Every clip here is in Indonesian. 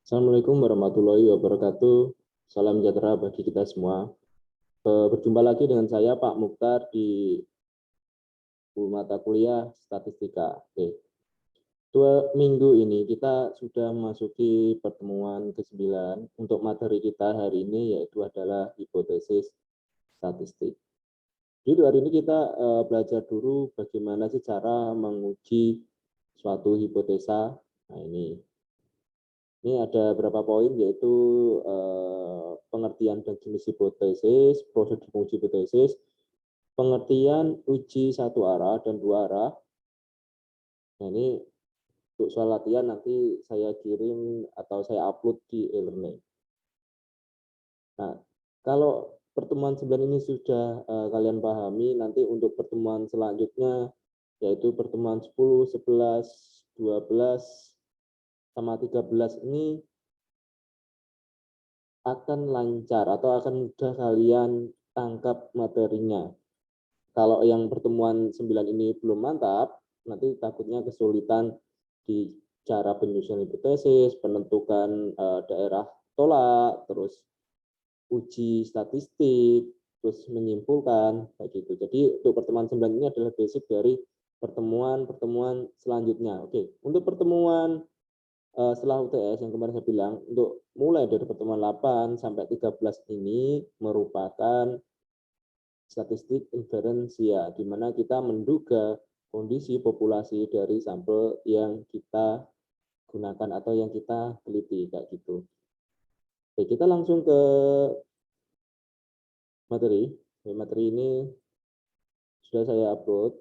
Assalamualaikum warahmatullahi wabarakatuh. Salam sejahtera bagi kita semua. Berjumpa lagi dengan saya Pak Mukhtar di mata kuliah Statistika. Oke. 2 minggu ini kita sudah memasuki pertemuan ke-9 untuk materi kita hari ini, yaitu adalah hipotesis statistik. Jadi hari ini kita belajar dulu bagaimana sih cara menguji suatu hipotesa. Nah, ini ada beberapa poin, yaitu pengertian dan jenis hipotesis, prosedur menguji hipotesis, pengertian uji satu arah dan dua arah. Nah, ini untuk soal latihan nanti saya kirim atau saya upload di e-learning. Nah, kalau pertemuan 9 ini sudah kalian pahami, nanti untuk pertemuan selanjutnya, yaitu pertemuan 10, 11, 12, sama 13 ini akan lancar atau akan mudah kalian tangkap materinya. Kalau yang pertemuan 9 ini belum mantap, nanti takutnya kesulitan di cara penyusunan hipotesis, penentukan daerah tolak, terus uji statistik, terus menyimpulkan, kayak gitu. Jadi untuk pertemuan 9 ini adalah basic dari pertemuan-pertemuan selanjutnya. Oke, untuk pertemuan setelah UTS yang kemarin saya bilang, untuk mulai dari pertemuan 8 sampai 13 ini merupakan statistik inferensia, di mana kita menduga kondisi populasi dari sampel yang kita gunakan atau yang kita teliti, kayak gitu. Oke, kita langsung ke materi. Materi ini sudah saya upload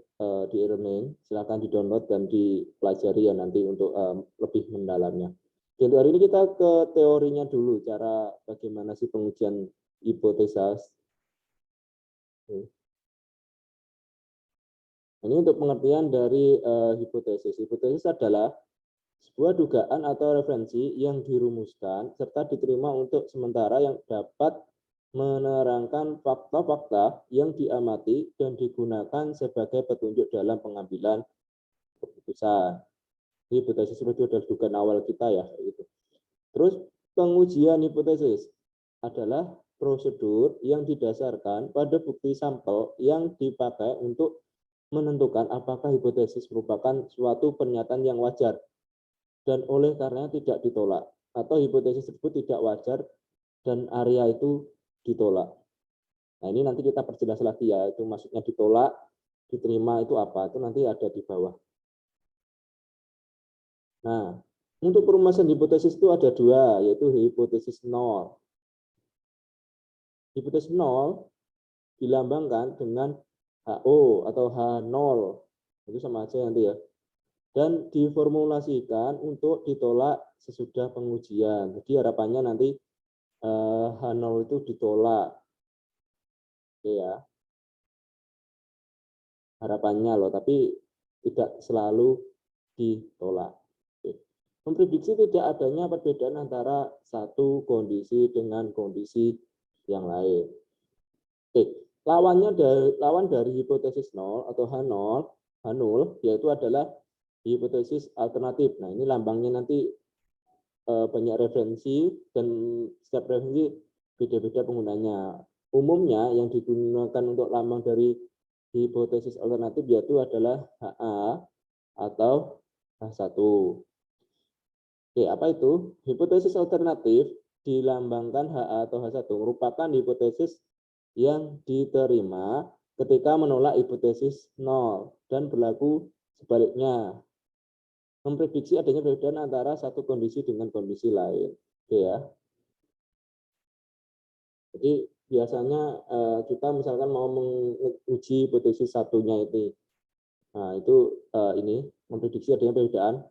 di e-learning, silakan di-download dan dipelajari ya nanti untuk lebih mendalamnya. Jadi hari ini kita ke teorinya dulu, cara bagaimana sih pengujian hipotesis. Ini untuk pengertian dari hipotesis. Hipotesis adalah sebuah dugaan atau referensi yang dirumuskan serta diterima untuk sementara yang dapat menerangkan fakta-fakta yang diamati dan digunakan sebagai petunjuk dalam pengambilan keputusan. Hipotesis itu adalah dugaan awal kita ya. Gitu. Terus pengujian hipotesis adalah prosedur yang didasarkan pada bukti sampel yang dipakai untuk menentukan apakah hipotesis merupakan suatu pernyataan yang wajar dan oleh karenanya tidak ditolak, atau hipotesis tersebut tidak wajar dan area itu ditolak. Nah, ini nanti kita perjelas lagi ya, itu maksudnya ditolak, diterima itu apa, itu nanti ada di bawah. Nah, untuk perumusan hipotesis itu ada dua, yaitu hipotesis nol. Hipotesis nol dilambangkan dengan HO atau H0, itu sama aja nanti ya, dan diformulasikan untuk ditolak sesudah pengujian. Jadi harapannya nanti H0 itu ditolak. Oke ya. Harapannya loh, tapi tidak selalu ditolak. Oke. Memprediksi tidak adanya perbedaan antara satu kondisi dengan kondisi yang lain. Oke. Lawan dari hipotesis 0 atau H0 yaitu adalah hipotesis alternatif. Nah, ini lambangnya nanti banyak referensi dan setiap referensi beda-beda penggunanya. Umumnya yang digunakan untuk lambang dari hipotesis alternatif yaitu adalah HA atau H1. Oke, apa itu? Hipotesis alternatif dilambangkan HA atau H1 merupakan hipotesis yang diterima ketika menolak hipotesis 0 dan berlaku sebaliknya. Memprediksi adanya perbedaan antara satu kondisi dengan kondisi lain. Oke ya. Jadi biasanya kita misalkan mau menguji hipotesis satunya itu. Nah, itu ini memprediksi adanya perbedaan.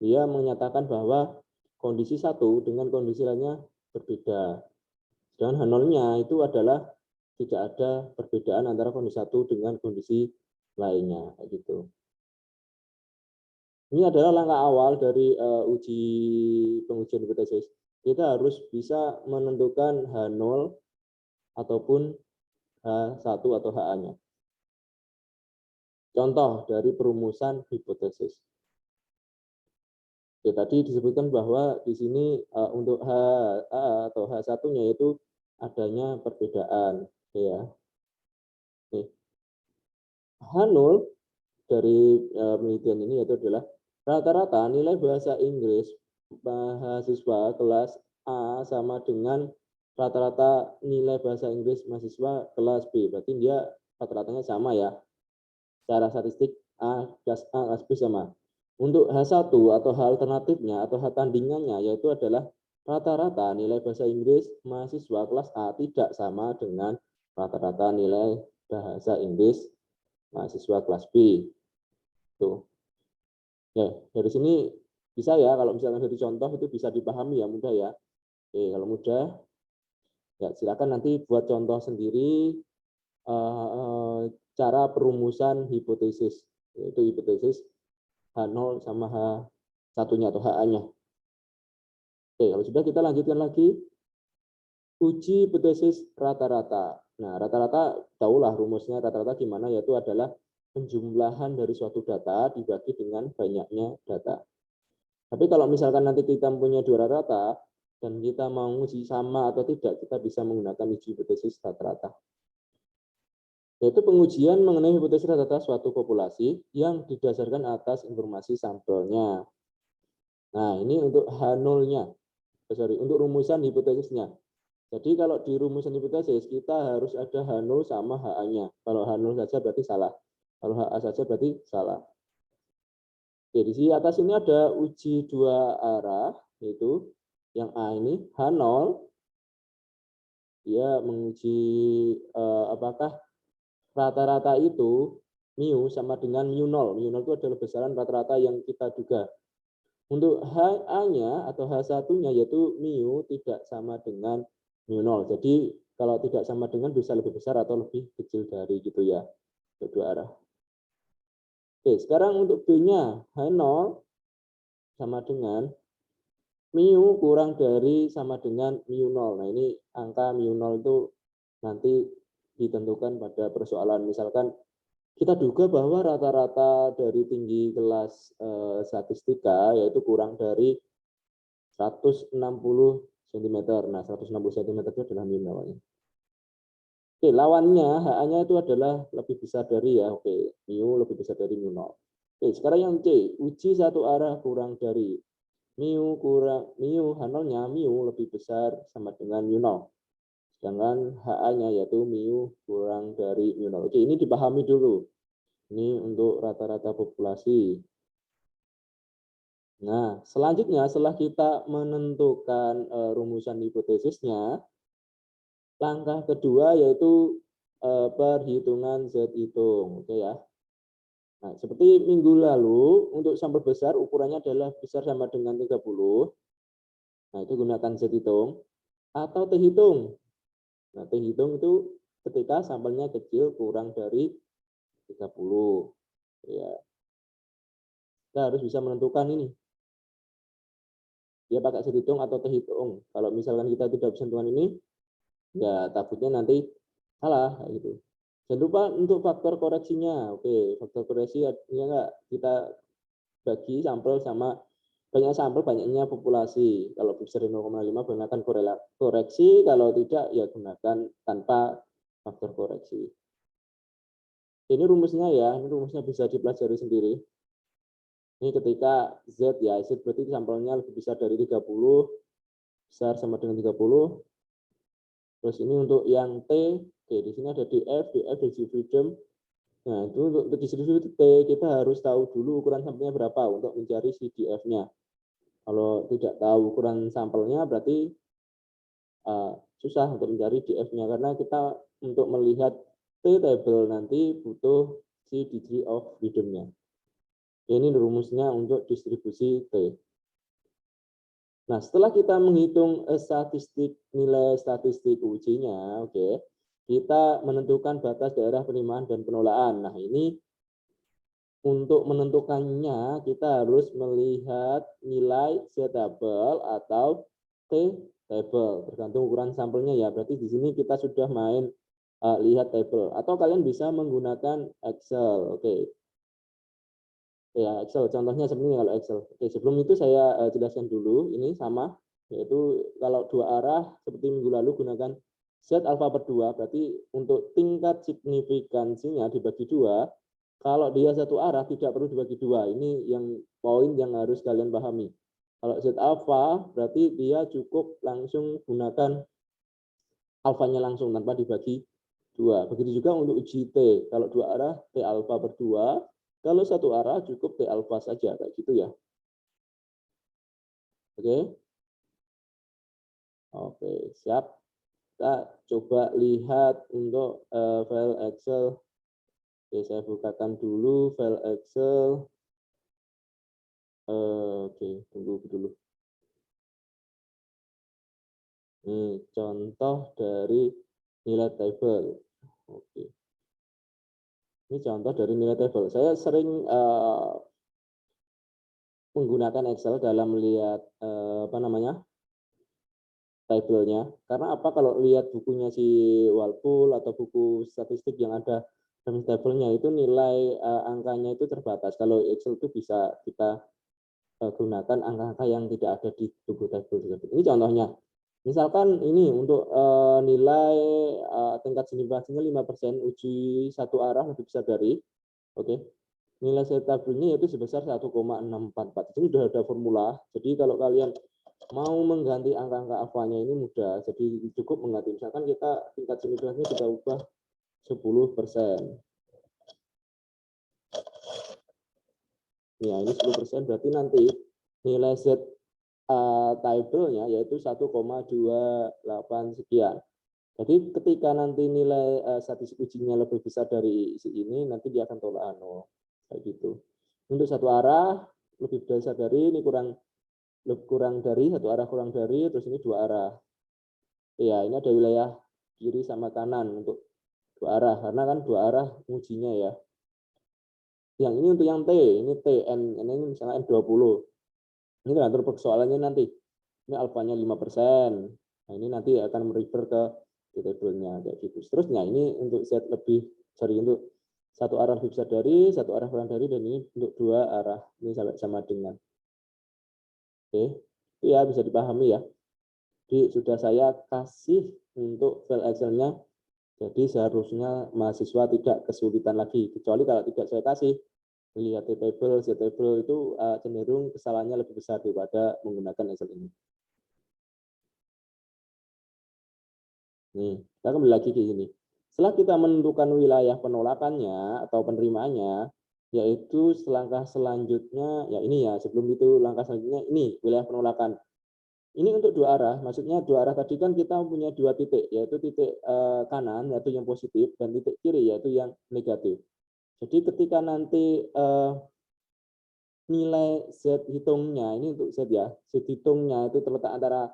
Dia menyatakan bahwa kondisi satu dengan kondisi lainnya berbeda. Sedangkan H0-nya itu adalah tidak ada perbedaan antara kondisi satu dengan kondisi lainnya, gitu. Ini adalah langkah awal dari pengujian hipotesis. Kita harus bisa menentukan H0 ataupun H1 atau HA-nya. Contoh dari perumusan hipotesis. Oke, tadi disebutkan bahwa di sini untuk H atau H1-nya itu adanya perbedaan. Oke ya. Oke. H0 dari penelitian ini yaitu adalah rata-rata nilai bahasa Inggris mahasiswa kelas A sama dengan rata-rata nilai bahasa Inggris mahasiswa kelas B. Berarti dia rata-ratanya sama ya. Secara statistik A kelas B sama. Untuk H1 atau H alternatifnya atau H tandingannya yaitu adalah rata-rata nilai bahasa Inggris mahasiswa kelas A tidak sama dengan rata-rata nilai bahasa Inggris mahasiswa kelas B. Tuh. Ya, dari sini bisa ya, kalau misalkan dari contoh itu bisa dipahami ya, mudah ya. Oke, kalau mudah, ya silakan nanti buat contoh sendiri cara perumusan hipotesis, yaitu hipotesis H0 sama H1-nya atau HA-nya. Oke, kalau sudah kita lanjutkan lagi. Uji hipotesis rata-rata. Nah, rata-rata tahulah rumusnya rata-rata gimana, yaitu adalah penjumlahan dari suatu data dibagi dengan banyaknya data. Tapi kalau misalkan nanti kita punya dua rata-rata dan kita mau uji sama atau tidak, kita bisa menggunakan uji hipotesis rata-rata. Yaitu pengujian mengenai hipotesis rata-rata suatu populasi yang didasarkan atas informasi sampelnya. Nah, ini untuk H0-nya. Untuk rumusan hipotesisnya. Jadi kalau di rumusan hipotesis kita harus ada H0 sama HA-nya. Kalau H0 saja berarti salah. Kalau HA saja berarti salah. Oke, di sini atas ini ada uji dua arah, yaitu yang A ini H0, dia menguji apakah rata-rata itu mu sama dengan mu0. Mu0 itu adalah besaran rata-rata yang kita duga. Untuk HA-nya atau H1-nya yaitu mu tidak sama dengan mu0. Jadi kalau tidak sama dengan bisa lebih besar atau lebih kecil dari gitu ya. Kedua arah. Oke, sekarang untuk B-nya H0 sama dengan mu kurang dari sama dengan mu0. Nah, ini angka mu0 itu nanti ditentukan pada persoalan. Misalkan kita duga bahwa rata-rata dari tinggi kelas statistika yaitu kurang dari 160 cm. Nah, 160 cm itu adalah mu namanya. Oke, lawannya HA-nya itu adalah lebih besar dari ya. Oke, mu lebih besar dari mu0. Oke, sekarang yang C, uji satu arah kurang dari mu H0-nya mu lebih besar sama dengan mu0. Sedangkan HA-nya yaitu mu kurang dari mu0. Oke, ini dipahami dulu. Ini untuk rata-rata populasi. Nah, selanjutnya setelah kita menentukan rumusan hipotesisnya, langkah kedua yaitu perhitungan Z hitung. Oke ya. Nah, seperti minggu lalu, untuk sampel besar ukurannya adalah besar sama dengan 30. Nah, itu gunakan Z hitung atau T hitung. Nah, T hitung itu ketika sampelnya kecil kurang dari 30. Ya. Kita harus bisa menentukan ini. Dia pakai Z hitung atau T hitung. Kalau misalkan kita tidak bisa menentukan ini, ya takutnya nanti salah gitu. Jangan lupa untuk faktor koreksinya. Oke, faktor koreksi artinya enggak kita bagi sampel sama banyak sampel banyaknya populasi. Kalau besar dari 0,5 gunakan koreksi, kalau tidak ya gunakan tanpa faktor koreksi. Ini rumusnya ya, ini rumusnya bisa dipelajari sendiri. Ini ketika Z ya, Z berarti sampelnya lebih besar dari 30, besar sama dengan 30. Terus ini untuk yang T, oke, di sini ada DF distribution freedom. Nah, itu untuk distribusi T kita harus tahu dulu ukuran sampelnya berapa untuk mencari si DF-nya. Kalau tidak tahu ukuran sampelnya berarti susah untuk mencari DF-nya karena kita untuk melihat T-table nanti butuh si degree of freedom-nya. Ini rumusnya untuk distribusi T. Nah, setelah kita menghitung nilai statistik ujinya, oke, kita menentukan batas daerah penerimaan dan penolakan. Nah, ini untuk menentukannya kita harus melihat nilai Z-table atau T-table, tergantung ukuran sampelnya ya. Berarti di sini kita sudah main lihat table atau kalian bisa menggunakan Excel. Oke. Ya, Excel contohnya seperti ini kalau Excel. Oke, sebelum itu saya jelaskan dulu ini sama, yaitu kalau dua arah seperti minggu lalu gunakan Z alfa per 2, berarti untuk tingkat signifikansinya dibagi 2, kalau dia satu arah tidak perlu dibagi 2. Ini yang poin yang harus kalian pahami. Kalau Z alfa berarti dia cukup langsung gunakan alfanya langsung tanpa dibagi 2. Begitu juga untuk uji T. Kalau dua arah T alfa per 2, kalau satu arah cukup T alfa saja, kayak gitu ya. Oke. Oke, siap. Kita coba lihat untuk file Excel. Oke, saya bukakan dulu file Excel. Oke, tunggu dulu. Ini contoh dari nilai table. Oke. Ini contoh dari nilai table. Saya sering menggunakan Excel dalam melihat apa namanya tabelnya. Karena apa, kalau lihat bukunya si Walpool atau buku statistik yang ada dalam tabelnya itu nilai angkanya itu terbatas. Kalau Excel itu bisa kita gunakan angka-angka yang tidak ada di buku tabel tersebut. Ini contohnya. Misalkan ini untuk nilai tingkat signifikansinya 5%, uji satu arah lebih besar dari, oke. Nilai tabelnya itu sebesar 1,644. Ini sudah ada formula. Jadi kalau kalian mau mengganti angka-angka alfanya ini mudah. Jadi cukup mengganti. Misalkan kita tingkat signifikansinya kita ubah 10%. Ya, ini 10%, berarti nanti nilai Z tabelnya yaitu 1,28 sekian. Jadi ketika nanti nilai statistik ujinya lebih besar dari isi ini, nanti dia akan tolak 0. Kayak gitu. Untuk satu arah lebih besar dari, ini kurang dari, satu arah kurang dari, terus ini dua arah. Ya, ini ada wilayah kiri sama kanan untuk dua arah, karena kan dua arah ujinya ya. Yang ini untuk yang T, ini T, ini misalnya N20. Ini atur persoalannya nanti. Ini alfanya 5%. Nah, ini nanti akan merefer ke tabelnya kayak gitu. Seterusnya ini untuk Z lebih, untuk satu arah lebih besar dari, satu arah kurang dari, dan ini untuk dua arah. Ini sampai sama dengan. Oke, itu ya bisa dipahami ya. Jadi sudah saya kasih untuk file Excel-nya. Jadi seharusnya mahasiswa tidak kesulitan lagi. Kecuali kalau tidak saya kasih, lihat table, Z-table itu cenderung kesalahannya lebih besar daripada menggunakan Excel ini. Nih, kita kembali lagi ke sini. Setelah kita menentukan wilayah penolakannya atau penerimaannya, yaitu langkah selanjutnya, ya ini ya, sebelum itu langkah selanjutnya ini, wilayah penolakan. Ini untuk dua arah, maksudnya dua arah tadi kan kita punya dua titik, yaitu titik kanan, yaitu yang positif, dan titik kiri, yaitu yang negatif. Jadi ketika nanti nilai Z hitungnya, ini untuk Z ya, Z hitungnya itu terletak antara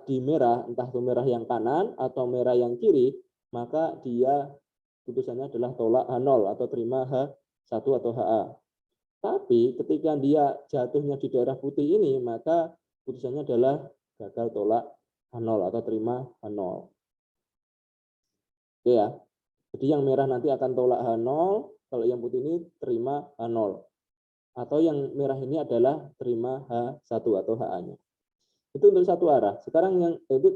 di merah, entah itu merah yang kanan atau merah yang kiri, maka dia putusannya adalah tolak H0 atau terima H1 atau HA. Tapi ketika dia jatuhnya di daerah putih ini, maka putusannya adalah gagal tolak H0 atau terima H0. Oke ya. Jadi yang merah nanti akan tolak H0, kalau yang putih ini terima H0. Atau yang merah ini adalah terima H1 atau HA-nya. Itu untuk satu arah. Sekarang yang itu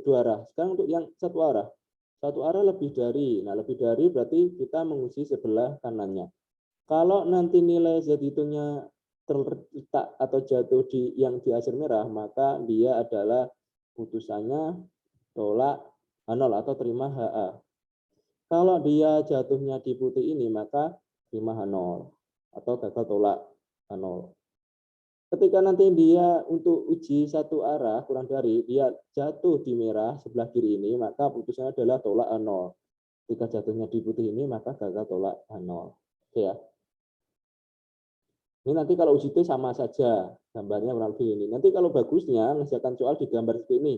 dua arah. Sekarang untuk yang satu arah. Satu arah lebih dari. Nah, lebih dari berarti kita menguji sebelah kanannya. Kalau nanti nilai Z hitungnya terletak atau jatuh di yang di asir merah, maka dia adalah putusannya tolak H0 atau terima HA. Kalau dia jatuhnya di putih ini, maka terima H0 atau gagal tolak H0. Ketika nanti dia untuk uji satu arah kurang dari, dia jatuh di merah sebelah kiri ini, maka putusannya adalah tolak H0. Ketika jatuhnya di putih ini, maka gagal tolak H0. Oke ya. Ini nanti kalau uji T sama saja, gambarnya kurang lebih ini. Nanti kalau bagusnya, mengerjakan soal di gambar seperti ini.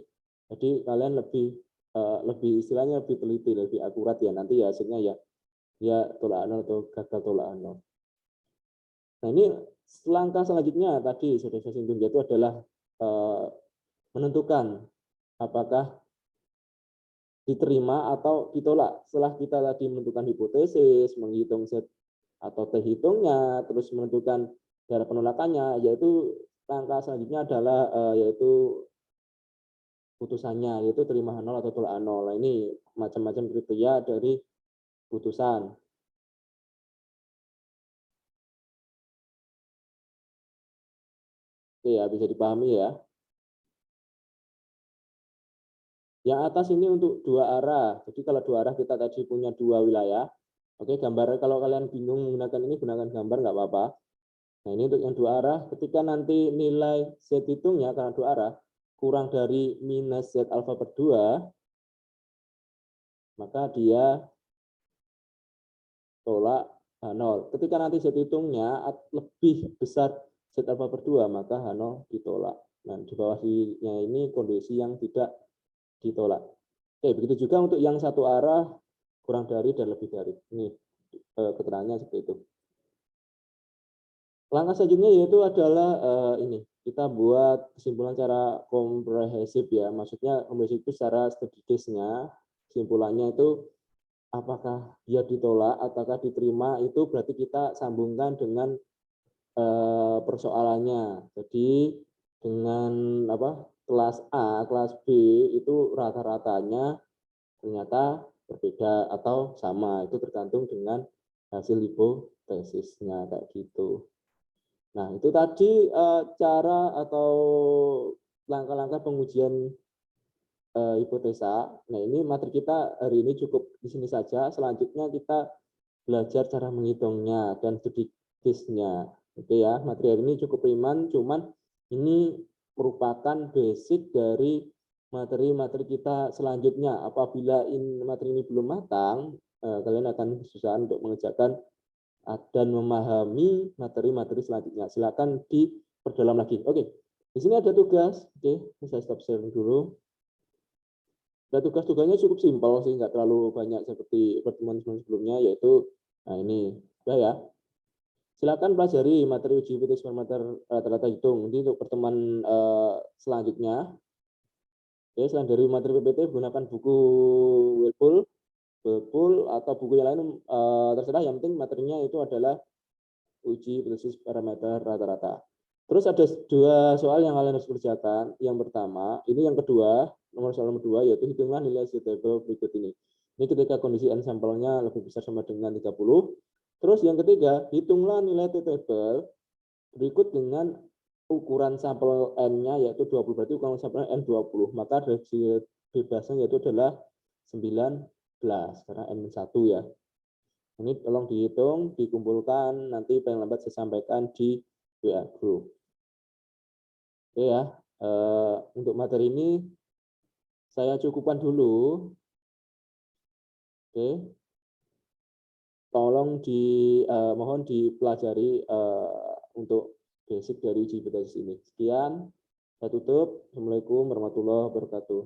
Jadi kalian lebih istilahnya lebih teliti, lebih akurat ya. Nanti ya hasilnya ya tolak H0 atau gagal tolak H0. Nah ini langkah selanjutnya tadi sudah saya singgung, yaitu adalah menentukan apakah diterima atau ditolak. Setelah kita tadi menentukan hipotesis, menghitung Z atau terhitungnya, terus menentukan cara penolakannya, yaitu langkah selanjutnya adalah yaitu putusannya, yaitu terima nol atau tolak nol. Nah, ini macam-macam kriteria dari putusan. Oke ya, bisa dipahami ya. Yang atas ini untuk dua arah. Jadi kalau dua arah kita tadi punya dua wilayah. Oke, gambar kalau kalian bingung menggunakan ini, gunakan gambar nggak apa-apa. Nah, ini untuk yang dua arah. Ketika nanti nilai Z hitungnya karena dua arah kurang dari minus Z alfa per 2, maka dia tolak H0. Ketika nanti Z hitungnya lebih besar Z alfa per 2, maka H0 ditolak. Nah, di bawahnya ini kondisi yang tidak ditolak. Oke, begitu juga untuk yang satu arah kurang dari dan lebih dari. Ini keterangannya seperti itu. Langkah selanjutnya yaitu adalah ini, kita buat kesimpulan secara komprehensif ya. Maksudnya komprehensif itu secara studi-case-nya, kesimpulannya itu apakah dia ditolak ataukah diterima, itu berarti kita sambungkan dengan persoalannya. Jadi dengan apa, kelas A, kelas B itu rata-ratanya ternyata berbeda atau sama, itu tergantung dengan hasil hipotesisnya kayak gitu. Nah, itu tadi cara atau langkah-langkah pengujian hipotesa. Nah, ini materi kita hari ini cukup di sini saja. Selanjutnya kita belajar cara menghitungnya dan studi case-nya. Oke ya, materi hari ini cukup ringan, cuman ini merupakan basic dari materi-materi kita selanjutnya. Apabila materi ini belum matang, kalian akan kesusahan untuk mengerjakan dan memahami materi-materi selanjutnya. Silakan diperdalam lagi. Oke, di sini ada tugas. Oke, saya stop sharing dulu. Dan tugas-tugasnya cukup simpel sih, nggak terlalu banyak seperti pertemuan sebelumnya, yaitu nah ini, udah ya. Silakan pelajari materi uji hipotesis parameter rata-rata hitung. Ini untuk pertemuan selanjutnya. Oke, selain dari materi PPT, gunakan buku Whirlpool atau buku yang lain terserah. Yang penting materinya itu adalah uji hipotesis parameter rata-rata. Terus ada dua soal yang kalian harus kerjakan. Yang pertama, ini yang kedua, soal nomor 2, yaitu hitunglah nilai suitable berikut ini. Ini ketika kondisi n sampelnya lebih besar sama dengan 30. Terus yang ketiga, hitunglah nilai suitable berikut dengan ukuran sampel n-nya yaitu 20. Berarti ukuran sampel n 20. Maka reaksi bebasnya yaitu adalah 19 karena n1 ya. Ini tolong dihitung, dikumpulkan, nanti paling lambat saya sampaikan di WA Group. Oke ya, untuk materi ini saya cukupkan dulu. Oke, tolong mohon dipelajari untuk basic dari uji hipotesis ini. Sekian, saya tutup. Assalamualaikum warahmatullahi wabarakatuh.